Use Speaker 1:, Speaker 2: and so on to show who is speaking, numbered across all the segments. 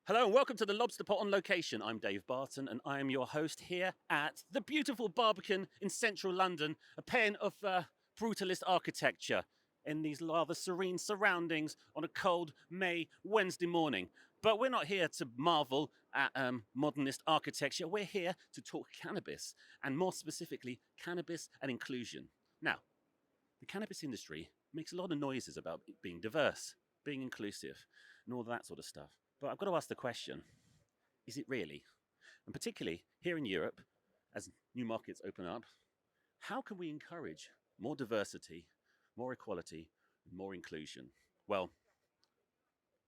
Speaker 1: Hello and welcome to the Lobster Pot on Location. I'm Dave Barton and I am your host here at the beautiful Barbican in central London, a pen of brutalist architecture in these rather serene surroundings on a cold May Wednesday morning. But we're not here to marvel at modernist architecture. We're here to talk cannabis, and more specifically, cannabis and inclusion. Now, the cannabis industry makes a lot of noises about being diverse, being inclusive, and all that sort of stuff. But I've got to ask the question, is it really? And particularly here in Europe, as new markets open up, how can we encourage more diversity, more equality, and more inclusion? Well,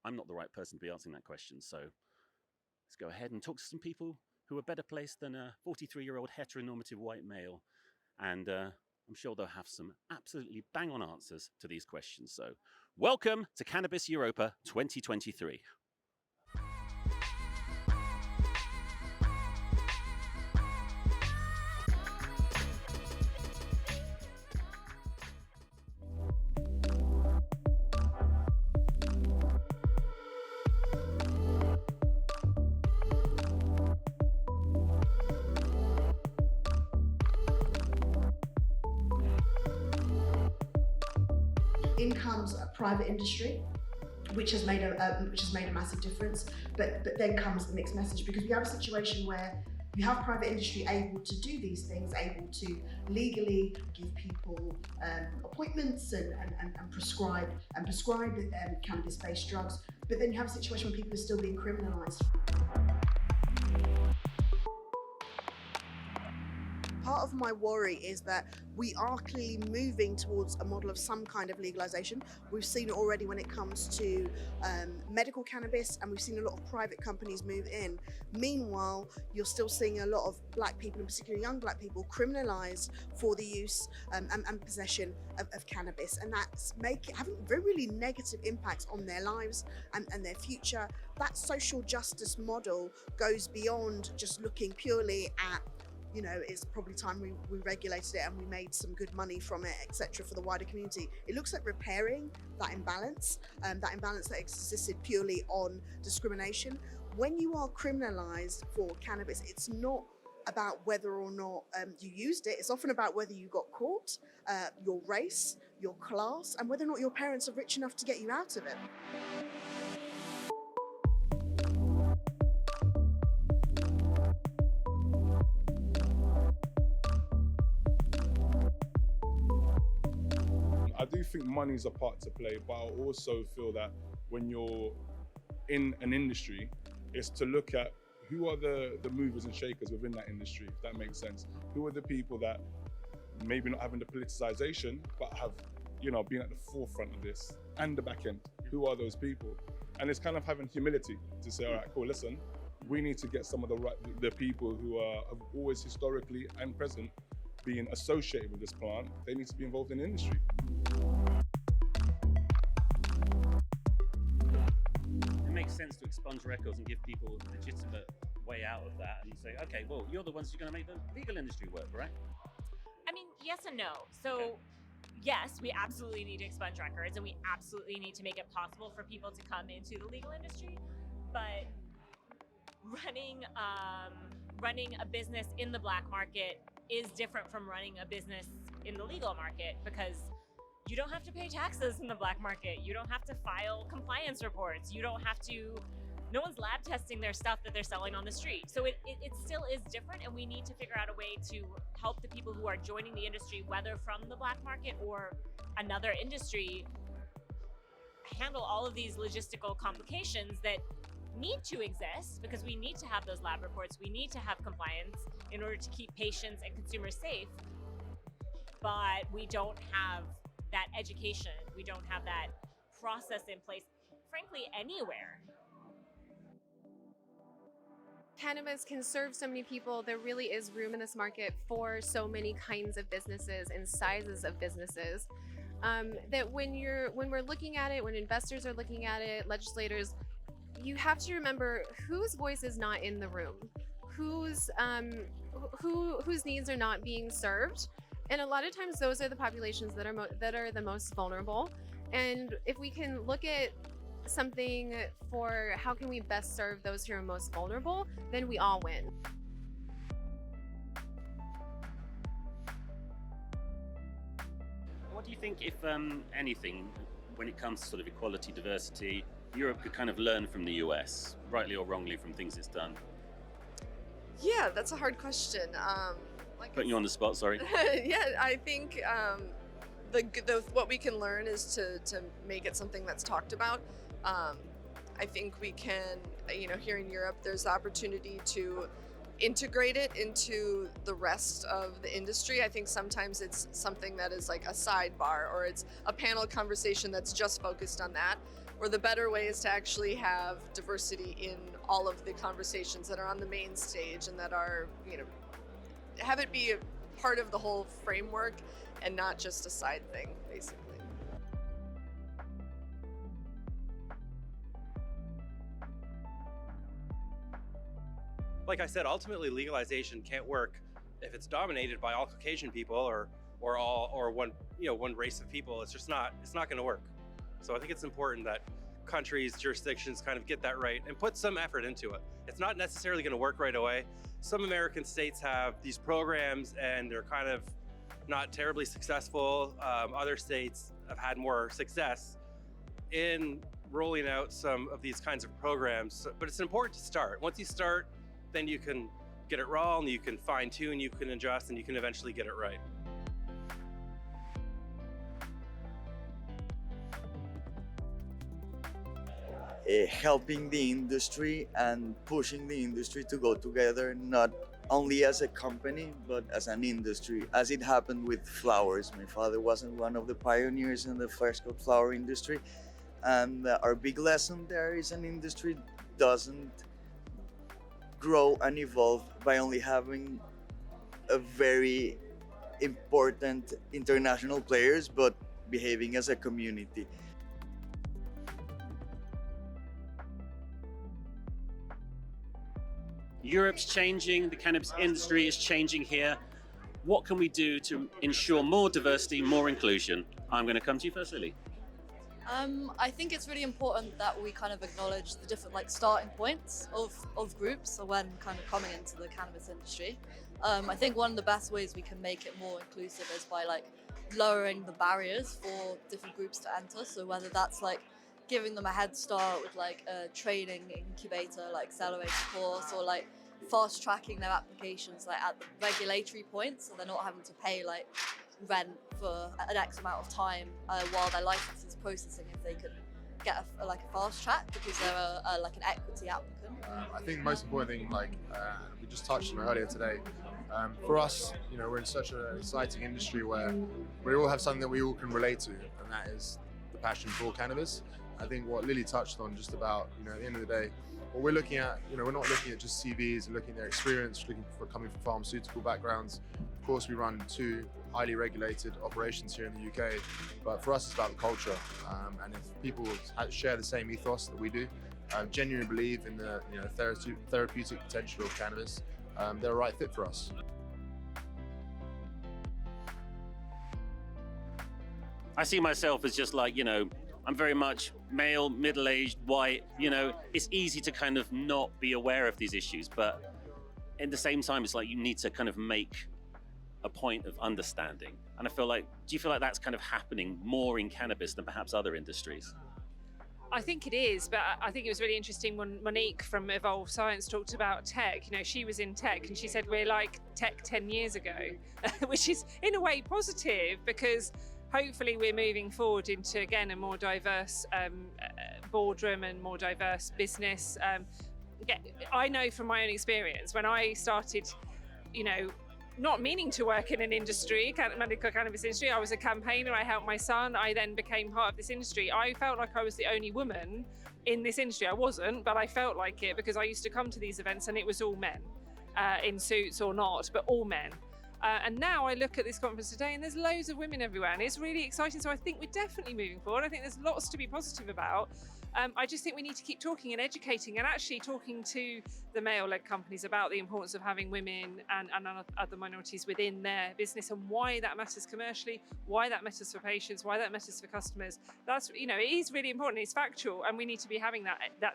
Speaker 1: I'm not the right person to be answering that question, so let's go ahead and talk to some people who are better placed than a 43-year-old heteronormative white male. And I'm sure they'll have some absolutely bang-on answers to these questions. So welcome to Cannabis Europa 2023.
Speaker 2: In comes a private industry, which has made a massive difference. But then comes the mixed message, because we have a situation where you have private industry able to do these things, able to legally give people appointments and prescribe cannabis-based drugs. But then you have a situation where people are still being criminalised. Part of my worry is that we are clearly moving towards a model of some kind of legalization. We've seen it already when it comes to medical cannabis, and we've seen a lot of private companies move in. Meanwhile, you're still seeing a lot of black people, and particularly young black people, criminalized for the use and possession of cannabis. And that's having very really negative impacts on their lives and their future. That social justice model goes beyond just looking purely at, you know, it's probably time we regulated it and we made some good money from it, etc., for the wider community. It looks like repairing that imbalance that existed purely on discrimination. When you are criminalized for cannabis, it's not about whether or not you used it. It's often about whether you got caught, your race, your class, and whether or not your parents are rich enough to get you out of it.
Speaker 3: I do think money's a part to play, but I also feel that when you're in an industry, it's to look at who are the movers and shakers within that industry, if that makes sense. Who are the people that maybe not having the politicization, but have, you know, been at the forefront of this and the back end. Who are those people? And it's kind of having humility to say, all right, cool, listen, we need to get some of the people who have always historically and present being associated with this plant. They need to be involved in the industry.
Speaker 1: It makes sense to expunge records and give people a legitimate way out of that and say, okay, well, you're the ones who are going to make the legal industry work, right?
Speaker 4: I mean, yes and no. So yes, we absolutely need to expunge records, and we absolutely need to make it possible for people to come into the legal industry. But running a business in the black market is different from running a business in the legal market, because you don't have to pay taxes in the black market. You don't have to file compliance reports. You don't have to, no one's lab testing their stuff that they're selling on the street. So it still is different, and we need to figure out a way to help the people who are joining the industry, whether from the black market or another industry, handle all of these logistical complications that need to exist, because we need to have those lab reports. We need to have compliance in order to keep patients and consumers safe. But we don't have that education. We don't have that process in place, frankly, anywhere.
Speaker 5: Cannabis can serve so many people. There really is room in this market for so many kinds of businesses and sizes of businesses. That when we're looking at it, when investors are looking at it, legislators, you have to remember whose voice is not in the room, whose needs are not being served. And a lot of times those are the populations that are the most vulnerable. And if we can look at something for how can we best serve those who are most vulnerable, then we all win.
Speaker 1: What do you think, if anything, when it comes to sort of equality, diversity, Europe could kind of learn from the US, rightly or wrongly, from things it's done?
Speaker 6: Yeah, that's a hard question.
Speaker 1: Putting you on the spot, sorry.
Speaker 6: Yeah, I think the what we can learn is to make it something that's talked about. I think we can, here in Europe, there's the opportunity to integrate it into the rest of the industry. I think sometimes it's something that is like a sidebar, or it's a panel conversation that's just focused on that. Or the better way is to actually have diversity in all of the conversations that are on the main stage, and that are, have it be a part of the whole framework and not just a side thing, basically.
Speaker 7: Like I said, ultimately legalization can't work if it's dominated by all Caucasian people or one race of people. It's not going to work. So I think it's important that countries, jurisdictions kind of get that right and put some effort into it. It's not necessarily going to work right away. Some American states have these programs and they're kind of not terribly successful. Other states have had more success in rolling out some of these kinds of programs. But it's important to start. Once you start, then you can get it wrong, you can fine tune, you can adjust, and you can eventually get it right.
Speaker 8: Helping the industry and pushing the industry to go together, not only as a company, but as an industry, as it happened with flowers. My father wasn't one of the pioneers in the fresh cut flower industry. And our big lesson there is an industry doesn't grow and evolve by only having a very important international players, but behaving as a community.
Speaker 1: Europe's changing, the cannabis industry is changing here. What can we do to ensure more diversity, more inclusion? I'm going to come to you first, Lily.
Speaker 9: I think it's really important that we kind of acknowledge the different starting points of groups when kind of coming into the cannabis industry. I think one of the best ways we can make it more inclusive is by lowering the barriers for different groups to enter. So whether that's giving them a head start with a training incubator, accelerator course, or fast tracking their applications at the regulatory point, so they're not having to pay rent for an X amount of time while their license is processing, if they could get a fast track because they're an equity applicant.
Speaker 10: I think the most important thing, we just touched on it earlier today, for us, we're in such an exciting industry where we all have something that we all can relate to, and that is the passion for cannabis. I think what Lily touched on just about, at the end of the day, what we're looking at, we're not looking at just CVs and looking at their experience, looking for coming from pharmaceutical backgrounds. Of course, we run 2 highly regulated operations here in the UK, but for us it's about the culture. And if people share the same ethos that we do, genuinely believe in the therapeutic potential of cannabis, they're a right fit for us.
Speaker 1: I see myself as just I'm very much male, middle-aged, white. It's easy to kind of not be aware of these issues, but at the same time, it's you need to kind of make a point of understanding. And I feel do you feel that's kind of happening more in cannabis than perhaps other industries?
Speaker 11: I think it is, but I think it was really interesting when Monique from Evolve Science talked about tech. She was in tech and she said we're like tech 10 years ago, which is in a way positive because hopefully we're moving forward into, again, a more diverse boardroom and more diverse business. I know from my own experience, when I started, not meaning to work in an industry, medical cannabis industry, I was a campaigner, I helped my son, I then became part of this industry. I felt like I was the only woman in this industry. I wasn't, but I felt like it because I used to come to these events and it was all men, in suits or not, but all men. And now I look at this conference today and there's loads of women everywhere and it's really exciting. So I think we're definitely moving forward. I think there's lots to be positive about. I just think we need to keep talking and educating and actually talking to the male-led companies about the importance of having women and other minorities within their business and why that matters commercially, why that matters for patients, why that matters for customers. That's, you know, it is really important. It's factual, and we need to be having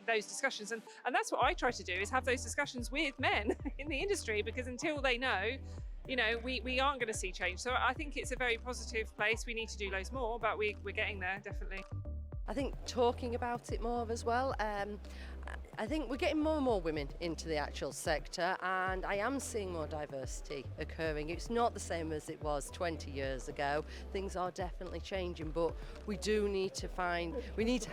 Speaker 11: those discussions. And that's what I try to do, is have those discussions with men in the industry, because until they know, you know, we aren't going to see change. So I think it's a very positive place. We need to do loads more, but we're getting there, definitely.
Speaker 12: I think talking about it more as well. I think we're getting more and more women into the actual sector, and I am seeing more diversity occurring. It's not the same as it was 20 years ago. Things are definitely changing, but we do need to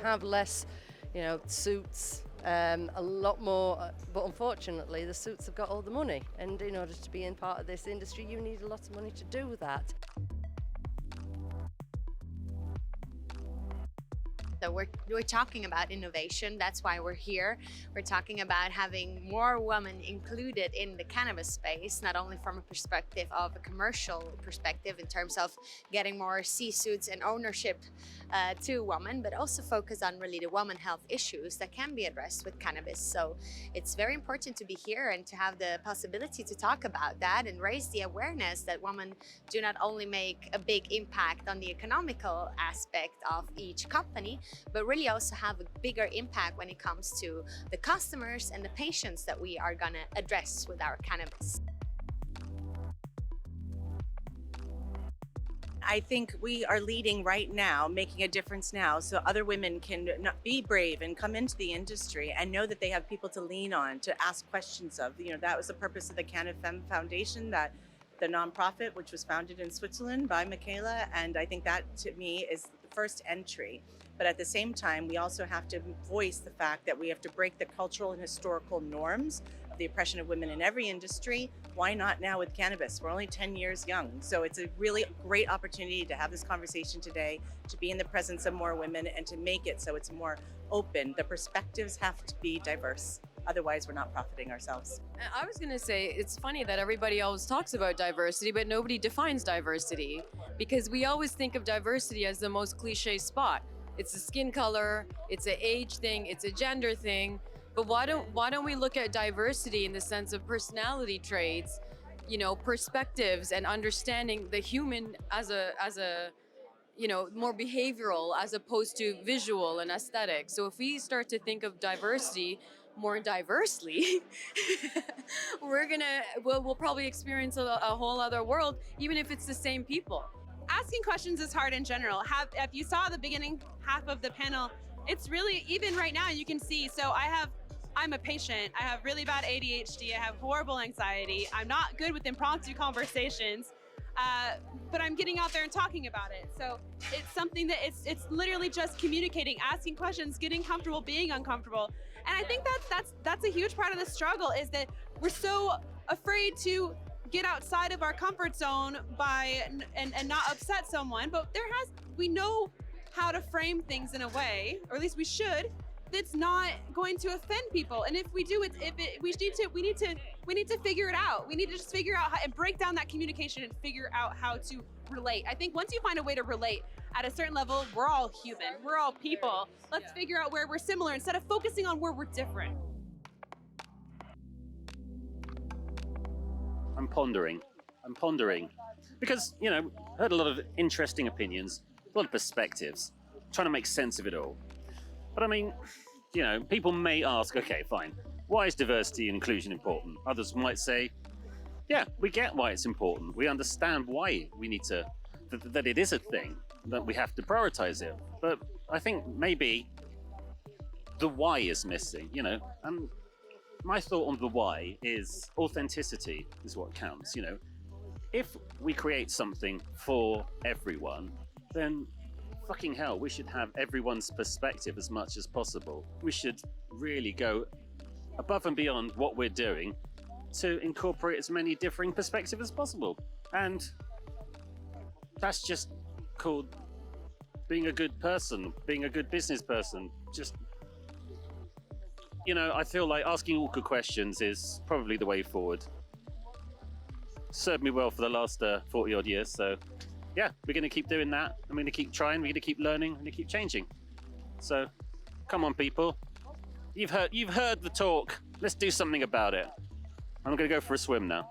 Speaker 12: have less, you know, suits, a lot more, but unfortunately the suits have got all the money, and in order to be in part of this industry you need a lot of money to do that.
Speaker 13: So we're talking about innovation. That's why we're here. We're talking about having more women included in the cannabis space, not only from a perspective of a commercial perspective in terms of getting more C-suits and ownership to women, but also focus on really the women health issues that can be addressed with cannabis. So it's very important to be here and to have the possibility to talk about that and raise the awareness that women do not only make a big impact on the economical aspect of each company, but really also have a bigger impact when it comes to the customers and the patients that we are gonna address with our cannabis.
Speaker 14: I think we are leading right now, making a difference now, so other women can be brave and come into the industry and know that they have people to lean on, to ask questions of. You know, that was the purpose of the CanFem Foundation, that the nonprofit, which was founded in Switzerland by Michaela, and I think that to me is the first entry. But at the same time, we also have to voice the fact that we have to break the cultural and historical norms of the oppression of women in every industry. Why not now with cannabis? We're only 10 years young. So it's a really great opportunity to have this conversation today, to be in the presence of more women and to make it so it's more open. The perspectives have to be diverse. Otherwise, we're not profiting ourselves.
Speaker 15: I was going to say, it's funny that everybody always talks about diversity, but nobody defines diversity, because we always think of diversity as the most cliche spot. It's a skin color, it's an age thing, it's a gender thing. But why don't we look at diversity in the sense of personality traits, you know, perspectives, and understanding the human as a you know, more behavioral as opposed to visual and aesthetic. So if we start to think of diversity more diversely, we'll probably experience a whole other world, even if it's the same people.
Speaker 16: Asking questions is hard in general. If you saw the beginning half of the panel, it's really, even right now you can see, so I'm a patient, I have really bad ADHD, I have horrible anxiety, I'm not good with impromptu conversations, but I'm getting out there and talking about it. So it's something that it's literally just communicating, asking questions, getting comfortable, being uncomfortable. And I think that's a huge part of the struggle, is that we're so afraid to get outside of our comfort zone and not upset someone, but we know how to frame things in a way, or at least we should, that's not going to offend people. And if we do, we need to figure it out. We need to just figure out how and break down that communication and figure out how to relate. I think once you find a way to relate at a certain level, we're all human, we're all people. Let's figure out where we're similar instead of focusing on where we're different.
Speaker 1: I'm pondering because, you know, I heard a lot of interesting opinions, a lot of perspectives, trying to make sense of it all. But I mean, you know, people may ask, okay, fine, why is diversity and inclusion important? Others might say, yeah, we get why it's important. We understand why we need to, that it is a thing, that we have to prioritize it. But I think maybe the why is missing, you know, and my thought on the why is authenticity is what counts, you know. If we create something for everyone, then fucking hell, we should have everyone's perspective as much as possible. We should really go above and beyond what we're doing to incorporate as many differing perspectives as possible. And that's just called being a good person, being a good business person. Just, you know, I feel like asking awkward questions is probably the way forward. served me well for the last 40 odd years. So yeah, we're going to keep doing that. I'm going to keep trying. We're going to keep learning. We're going to keep changing. So come on, people. You've heard the talk. Let's do something about it. I'm going to go for a swim now.